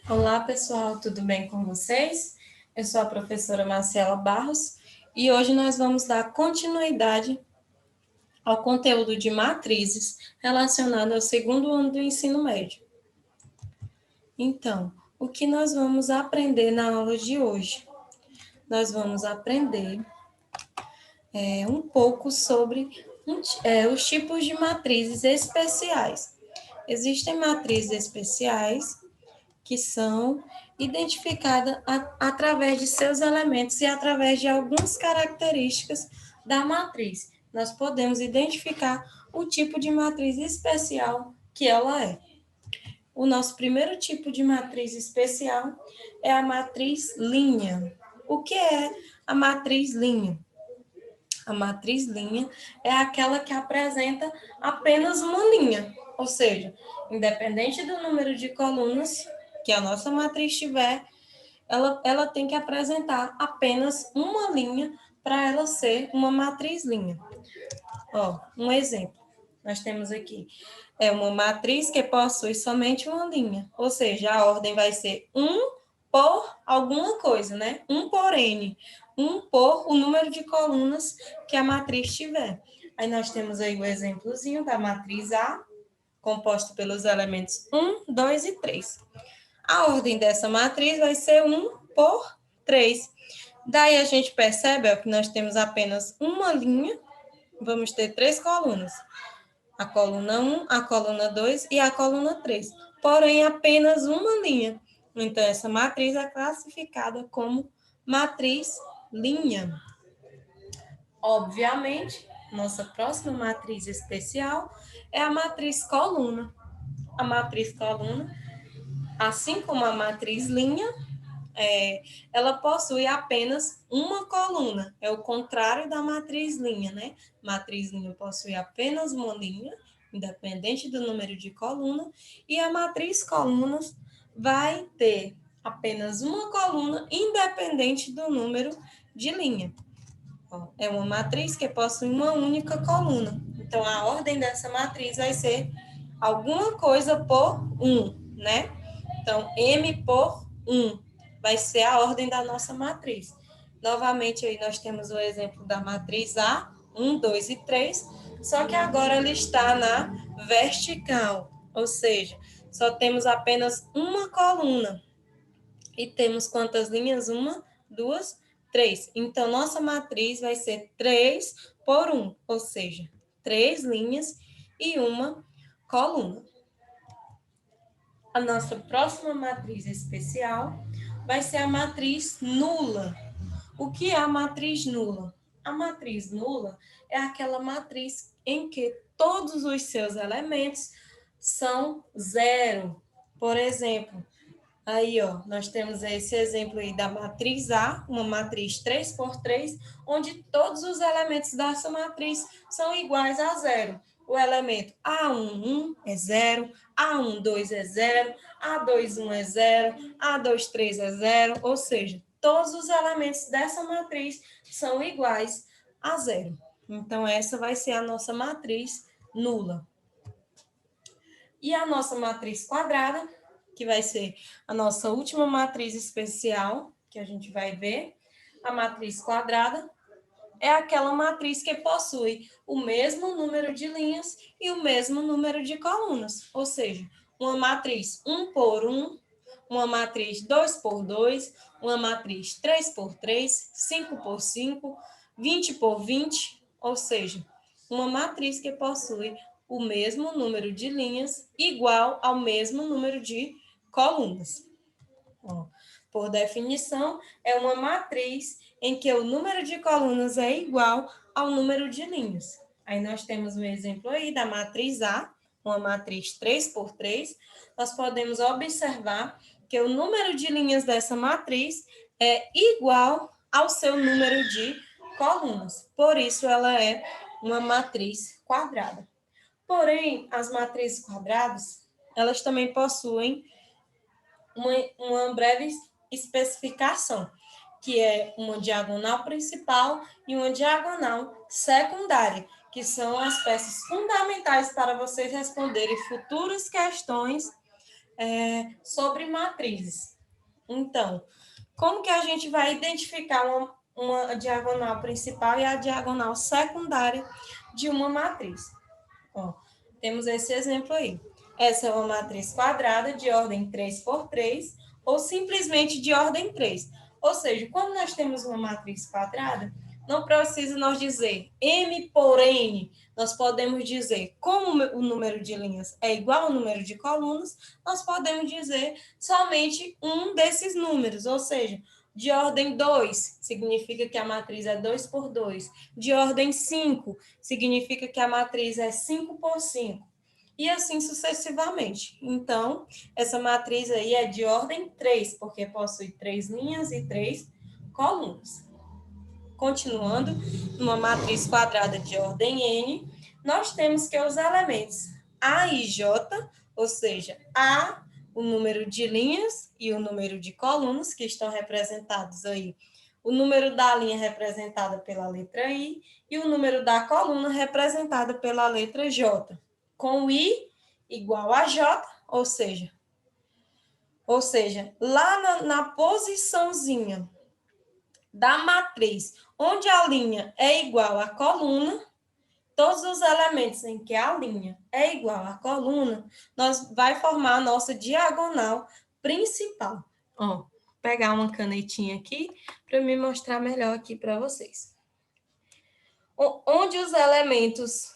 Olá, pessoal, tudo bem com vocês? Eu sou a professora Marcela Barros e hoje nós vamos dar continuidade ao conteúdo de matrizes relacionado ao segundo ano do ensino médio. Então, o que nós vamos aprender na aula de hoje? Nós vamos aprender um pouco sobre os tipos de matrizes especiais. Existem matrizes especiais que são identificadas através de seus elementos e através de algumas características da matriz. Nós podemos identificar o tipo de matriz especial que ela é. O nosso primeiro tipo de matriz especial é a matriz linha. O que é a matriz linha? A matriz linha é aquela que apresenta apenas uma linha, ou seja, independente do número de colunas que a nossa matriz tiver, ela tem que apresentar apenas uma linha para ela ser uma matriz linha. Ó, um exemplo, nós temos aqui, é uma matriz que possui somente uma linha, ou seja, a ordem vai ser 1 por alguma coisa, né? 1 por n, 1 por o número de colunas que a matriz tiver. Aí nós temos aí o exemplozinho da matriz A, composta pelos elementos 1, 2 e 3. A ordem dessa matriz vai ser 1 por 3. Daí a gente percebe ó, que nós temos apenas uma linha, vamos ter 3 colunas. A coluna 1, a coluna 2 e a coluna 3. Porém, apenas uma linha. Então, essa matriz é classificada como matriz linha. Obviamente, nossa próxima matriz especial é a matriz coluna. A matriz coluna, assim como a matriz linha, ela possui apenas uma coluna. É o contrário da matriz linha, né? Matriz linha possui apenas uma linha, independente do número de coluna, e a matriz colunas vai ter apenas uma coluna, independente do número de linha. É uma matriz que possui uma única coluna. Então, a ordem dessa matriz vai ser alguma coisa por 1, né? Então, M por 1 vai ser a ordem da nossa matriz. Novamente, aí nós temos o exemplo da matriz A, 1, 2 e 3, só que agora ela está na vertical, ou seja, só temos apenas uma coluna. E temos quantas linhas? 1, 2, 3. Então, nossa matriz vai ser 3 por 1, ou seja, 3 linhas e uma coluna. A nossa próxima matriz especial vai ser a matriz nula. O que é a matriz nula? A matriz nula é aquela matriz em que todos os seus elementos são zero. Por exemplo, aí, ó, nós temos esse exemplo aí da matriz A, uma matriz 3 por 3, onde todos os elementos dessa matriz são iguais a zero. O elemento A11 é zero, A12 é zero, A21 é zero, A23 é zero, ou seja, todos os elementos dessa matriz são iguais a zero. Então, essa vai ser a nossa matriz nula. E a nossa matriz quadrada, que vai ser a nossa última matriz especial, que a gente vai ver. A matriz quadrada é aquela matriz que possui o mesmo número de linhas e o mesmo número de colunas, ou seja, uma matriz 1 por 1, uma matriz 2 por 2, uma matriz 3 por 3, 5 por 5, 20 por 20, ou seja, uma matriz que possui o mesmo número de linhas igual ao mesmo número de colunas. Por definição, é uma matriz em que o número de colunas é igual ao número de linhas. Aí nós temos um exemplo aí da matriz A, uma matriz 3 por 3. Nós podemos observar que o número de linhas dessa matriz é igual ao seu número de colunas. Por isso, ela é uma matriz quadrada. Porém, as matrizes quadradas, elas também possuem uma breve especificação, que é uma diagonal principal e uma diagonal secundária, que são as peças fundamentais para vocês responderem futuras questões sobre matrizes. Então, como que a gente vai identificar uma diagonal principal e a diagonal secundária de uma matriz? Ó, temos esse exemplo aí. Essa é uma matriz quadrada de ordem 3 por 3, ou simplesmente de ordem 3. Ou seja, quando nós temos uma matriz quadrada, não precisa nós dizer M por N. Nós podemos dizer, como o número de linhas é igual ao número de colunas, nós podemos dizer somente um desses números, ou seja, de ordem 2, significa que a matriz é 2 por 2. De ordem 5, significa que a matriz é 5 por 5. E assim sucessivamente. Então, essa matriz aí é de ordem 3, porque possui 3 linhas e 3 colunas. Continuando, numa matriz quadrada de ordem N, nós temos que os elementos A e J, ou seja, A, o número de linhas e o número de colunas, que estão representados aí. O número da linha representada pela letra I e o número da coluna representada pela letra J. Com I igual a J, ou seja, lá na posiçãozinha da matriz, onde a linha é igual à coluna, todos os elementos em que a linha é igual à coluna, nós vai formar a nossa diagonal principal. Ó, pegar uma canetinha aqui para me mostrar melhor aqui para vocês. Onde os elementos,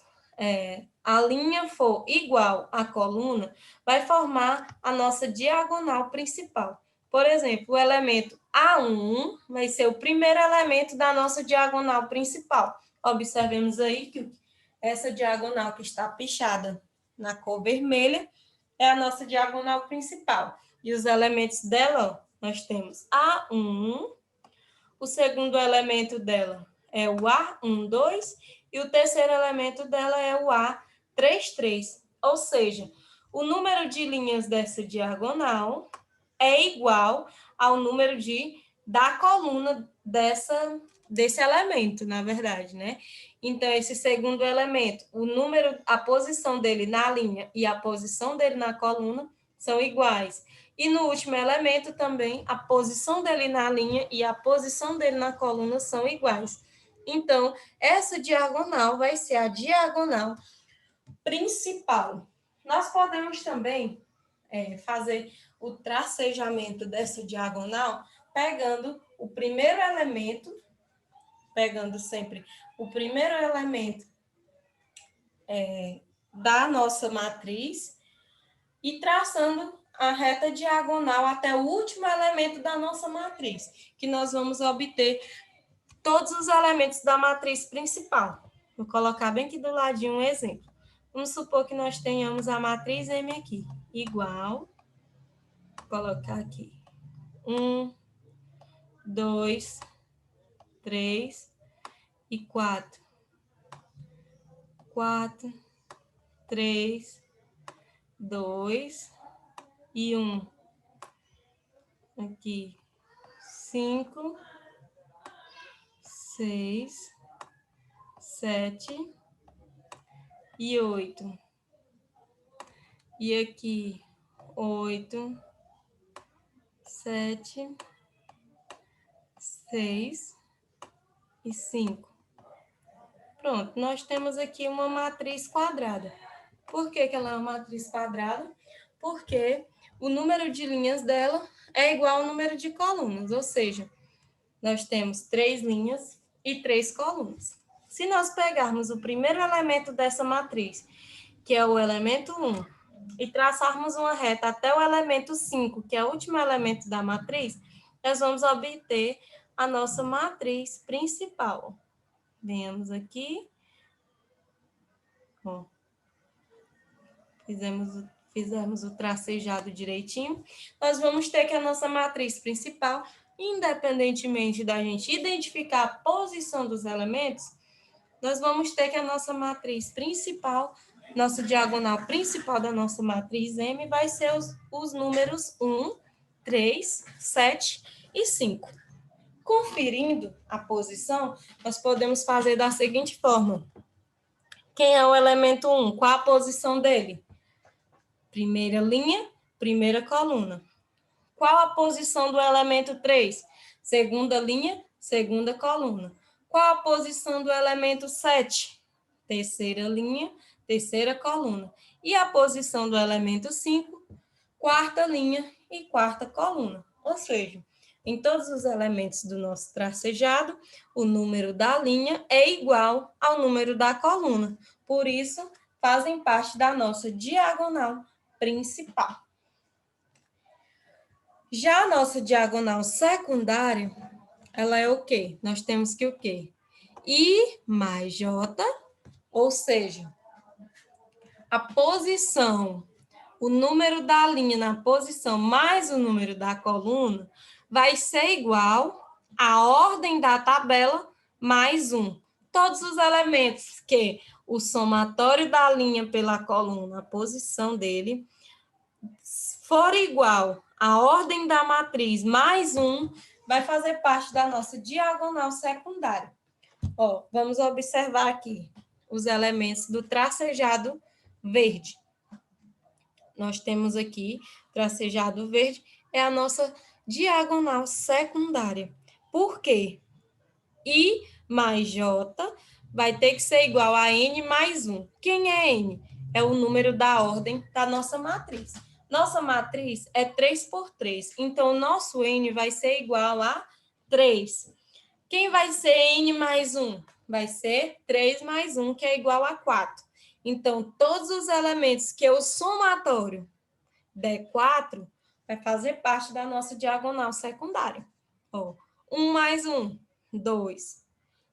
a linha for igual à coluna, vai formar a nossa diagonal principal. Por exemplo, o elemento A1 vai ser o primeiro elemento da nossa diagonal principal. Observemos aí que essa diagonal que está pichada na cor vermelha é a nossa diagonal principal. E os elementos dela, nós temos A1, o segundo elemento dela é o A12 e o terceiro elemento dela é o A33. Ou seja, o número de linhas dessa diagonal é igual ao número da coluna desse elemento, na verdade, né? Então, esse segundo elemento, a posição dele na linha e a posição dele na coluna são iguais. E no último elemento também, a posição dele na linha e a posição dele na coluna são iguais. Então, essa diagonal vai ser a diagonal principal. Nós podemos também fazer o tracejamento dessa diagonal pegando o primeiro elemento, da nossa matriz e traçando a reta diagonal até o último elemento da nossa matriz, que nós vamos obter todos os elementos da matriz principal. Vou colocar bem aqui do ladinho um exemplo. Vamos supor que nós tenhamos a matriz M aqui, igual, vou colocar aqui, 1, 2, 3 e 4. 4, 3, 2 e 1. Aqui, 5, 6, 7 e 8. E aqui, 8, 7, 6 e 5. Pronto, nós temos aqui uma matriz quadrada. Por que ela é uma matriz quadrada? Porque o número de linhas dela é igual ao número de colunas, ou seja, nós temos 3 linhas e 3 colunas. Se nós pegarmos o primeiro elemento dessa matriz, que é o elemento 1, e traçarmos uma reta até o elemento 5, que é o último elemento da matriz, nós vamos obter a nossa matriz principal. Venhamos aqui. Bom, fizemos o tracejado direitinho. Nós vamos ter que a nossa matriz principal, independentemente da gente identificar a posição dos elementos, nós vamos ter que a nossa matriz principal, nossa diagonal principal da nossa matriz M vai ser os números 1, 3, 7 e 5. Conferindo a posição, nós podemos fazer da seguinte forma. Quem é o elemento 1? Qual a posição dele? Primeira linha, primeira coluna. Qual a posição do elemento 3? Segunda linha, segunda coluna. Qual a posição do elemento 7? Terceira linha, terceira coluna. E a posição do elemento 5? Quarta linha e quarta coluna. Ou seja, em todos os elementos do nosso tracejado, o número da linha é igual ao número da coluna. Por isso, fazem parte da nossa diagonal principal. Já a nossa diagonal secundária, ela é o quê? Nós temos que o quê? I mais J, ou seja, a posição, o número da linha na posição mais o número da coluna vai ser igual à ordem da tabela mais 1. Todos os elementos que o somatório da linha pela coluna, a posição dele, for igual à ordem da matriz mais 1, vai fazer parte da nossa diagonal secundária. Ó, vamos observar aqui os elementos do tracejado verde. Nós temos aqui, tracejado verde, é a nossa diagonal secundária. Por quê? I mais J vai ter que ser igual a N mais 1. Quem é N? É o número da ordem da nossa matriz. Nossa matriz é 3 por 3, então nosso N vai ser igual a 3. Quem vai ser N mais 1? Vai ser 3 mais 1, que é igual a 4. Então, todos os elementos que o somatório der 4, vai fazer parte da nossa diagonal secundária. Ó, 1 mais 1, 2.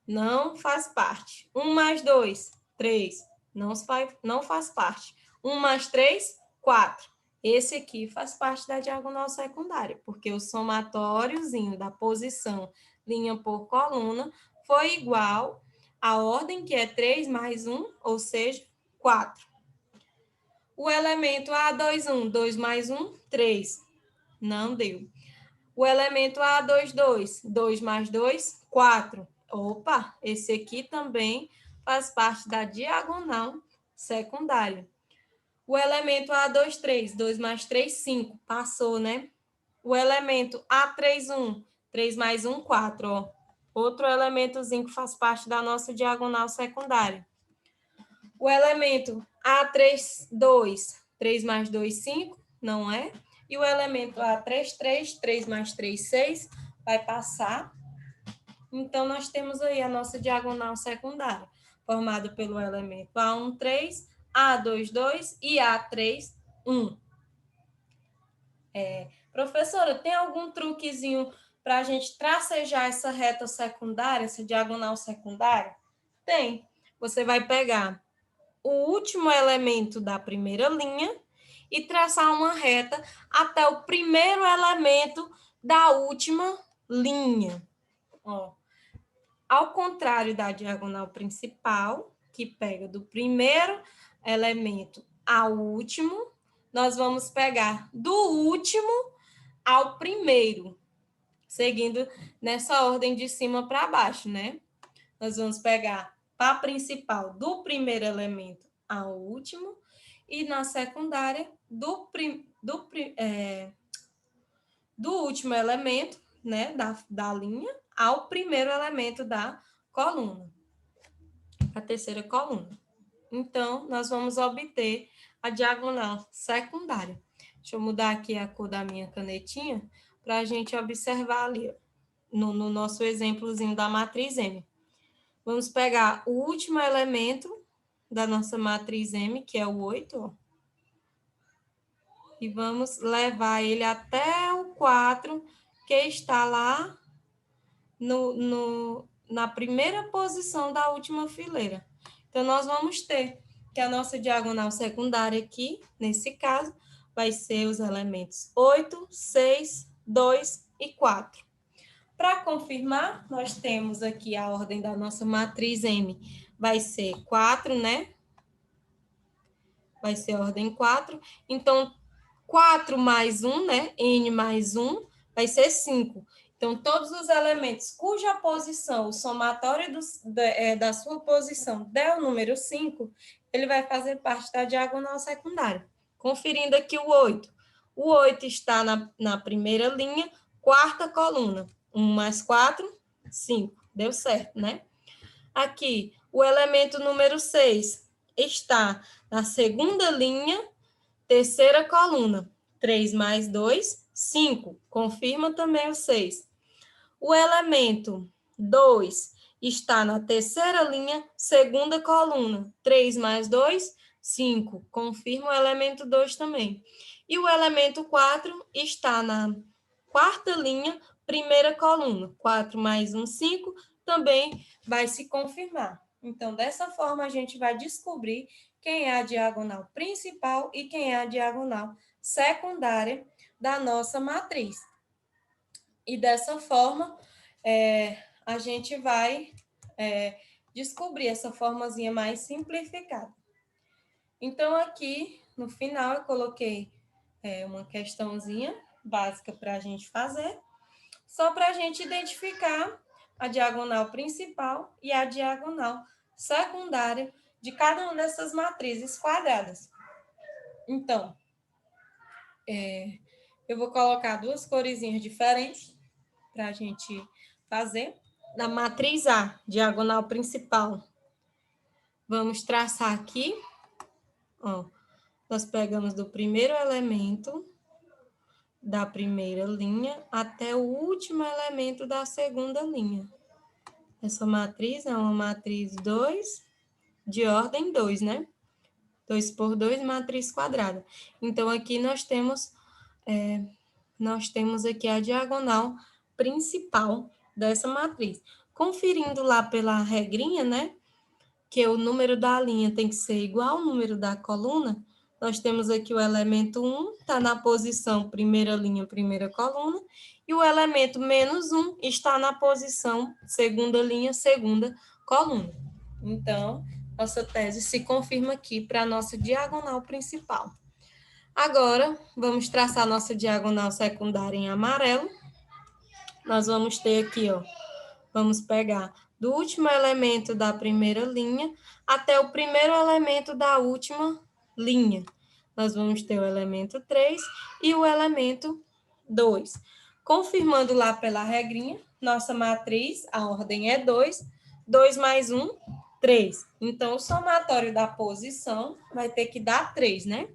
Não faz parte. 1 mais 2, 3. Não faz parte. 1 mais 3, 4. Esse aqui faz parte da diagonal secundária, porque o somatóriozinho da posição linha por coluna foi igual à ordem, que é 3 mais 1, ou seja, 4. O elemento A21, 2 mais 1, 3. Não deu. O elemento A22, 2 mais 2, 4. Opa, esse aqui também faz parte da diagonal secundária. O elemento A23, 2 mais 3, 5. Passou, né? O elemento A31, 3 mais 1, 4. Ó. Outro elementozinho que faz parte da nossa diagonal secundária. O elemento A32, 3 mais 2, 5. Não é? E o elemento A33, 3 mais 3, 6. Vai passar. Então, nós temos aí a nossa diagonal secundária, formada pelo elemento A13, A22 e A31. Professora, tem algum truquezinho para a gente tracejar essa reta secundária, essa diagonal secundária? Tem. Você vai pegar o último elemento da primeira linha e traçar uma reta até o primeiro elemento da última linha. Ó. Ao contrário da diagonal principal, que pega do primeiro elemento ao último, nós vamos pegar do último ao primeiro, seguindo nessa ordem de cima para baixo, né? Nós vamos pegar para a principal do primeiro elemento ao último e na secundária do último elemento, né, da linha ao primeiro elemento da coluna, a terceira coluna. Então, nós vamos obter a diagonal secundária. Deixa eu mudar aqui a cor da minha canetinha para a gente observar ali, no nosso exemplozinho da matriz M. Vamos pegar o último elemento da nossa matriz M, que é o 8, ó, e vamos levar ele até o 4, que está lá na primeira posição da última fileira. Então, nós vamos ter que a nossa diagonal secundária aqui, nesse caso, vai ser os elementos 8, 6, 2 e 4. Para confirmar, nós temos aqui a ordem da nossa matriz M, vai ser 4, né? Vai ser a ordem 4. Então, 4 mais 1, né? N mais 1, vai ser 5. Então, todos os elementos cuja posição, o somatório da sua posição der o número 5, ele vai fazer parte da diagonal secundária. Conferindo aqui o 8. O 8 está na primeira linha, quarta coluna. 1 mais 4, 5. Deu certo, né? Aqui, o elemento número 6 está na segunda linha, terceira coluna. 3 mais 2, 5. Confirma também o 6. O elemento 2 está na terceira linha, segunda coluna. 3 mais 2, 5. Confirma o elemento 2 também. E o elemento 4 está na quarta linha, primeira coluna. 4 mais 1, 5. Também vai se confirmar. Então, dessa forma, a gente vai descobrir quem é a diagonal principal e quem é a diagonal secundária da nossa matriz. E dessa forma, a gente vai descobrir essa formazinha mais simplificada. Então, aqui, no final, eu coloquei uma questãozinha básica para a gente fazer, só para a gente identificar a diagonal principal e a diagonal secundária de cada uma dessas matrizes quadradas. Então, eu vou colocar duas coresinhas diferentes para a gente fazer. Na matriz A, diagonal principal, vamos traçar aqui, ó, nós pegamos do primeiro elemento da primeira linha até o último elemento da segunda linha. Essa matriz é uma matriz 2, de ordem 2, né? 2 por 2, matriz quadrada. Então, aqui nós temos aqui a diagonal principal dessa matriz. Conferindo lá pela regrinha, né? Que o número da linha tem que ser igual ao número da coluna, nós temos aqui o elemento 1, está na posição primeira linha, primeira coluna, e o elemento menos 1 está na posição segunda linha, segunda coluna. Então, nossa tese se confirma aqui para a nossa diagonal principal. Agora, vamos traçar nossa diagonal secundária em amarelo. Nós vamos ter aqui, ó, vamos pegar do último elemento da primeira linha até o primeiro elemento da última linha. Nós vamos ter o elemento 3 e o elemento 2. Confirmando lá pela regrinha, nossa matriz, a ordem é 2. 2 mais 1, 3. Então, o somatório da posição vai ter que dar 3, né?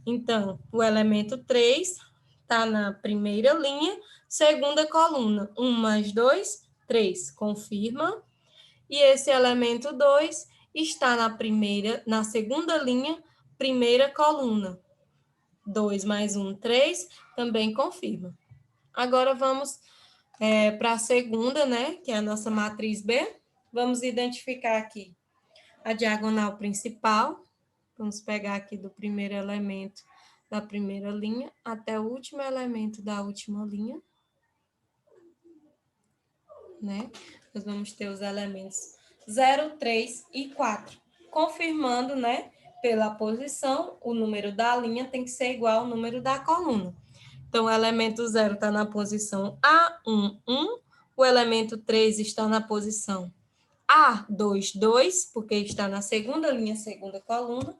Então, o elemento 3 está na primeira linha, segunda coluna. 1 mais 2, 3. Confirma. E esse elemento 2 está na segunda linha, primeira coluna. 2 mais 1, 3. Também confirma. Agora, vamos para a segunda, né? Que é a nossa matriz B. Vamos identificar aqui a diagonal principal. Vamos pegar aqui do primeiro elemento da primeira linha até o último elemento da última linha, né? Nós vamos ter os elementos 0, 3 e 4. Confirmando, né, pela posição, o número da linha tem que ser igual ao número da coluna. Então, o elemento 0 está na posição A1, 1. O elemento 3 está na posição A2, 2, porque está na segunda linha, segunda coluna.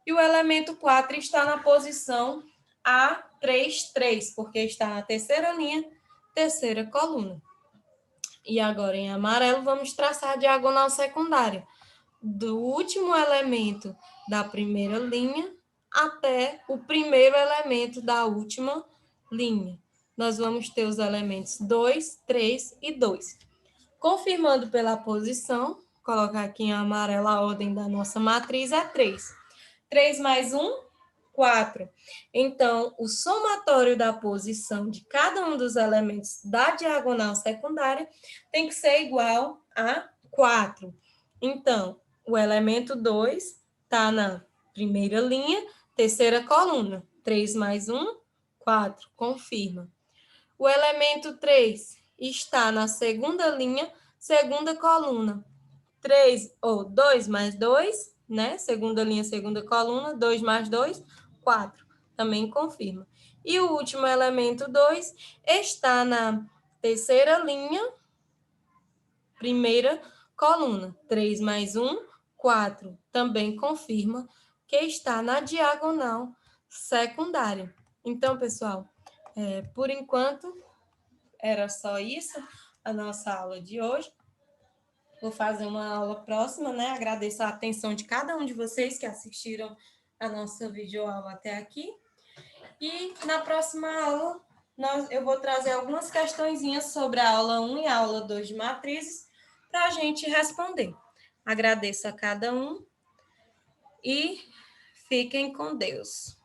E o elemento 4 está na posição A3, 3, porque está na terceira linha, terceira coluna. E agora, em amarelo, vamos traçar a diagonal secundária do último elemento da primeira linha até o primeiro elemento da última linha. Nós vamos ter os elementos 2, 3 e 2. Confirmando pela posição, colocar aqui em amarelo a ordem da nossa matriz é 3. 3 mais 1, 4. Então, o somatório da posição de cada um dos elementos da diagonal secundária tem que ser igual a 4. Então, o elemento 2 está na primeira linha, terceira coluna. 3 mais 1, 4. Confirma. O elemento 3 está na segunda linha, segunda coluna. 2 mais 2, né? Segunda linha, segunda coluna, 2 mais 2, 4. Também confirma. E o último elemento 2 está na terceira linha, primeira coluna. 3 mais 1, 4. Também confirma que está na diagonal secundária. Então, pessoal, por enquanto, era só isso, a nossa aula de hoje. Vou fazer uma aula próxima, né? Agradeço a atenção de cada um de vocês que assistiram a nossa videoaula até aqui. E na próxima aula, eu vou trazer algumas questõezinhas sobre a aula 1 e a aula 2 de matrizes para a gente responder. Agradeço a cada um e fiquem com Deus.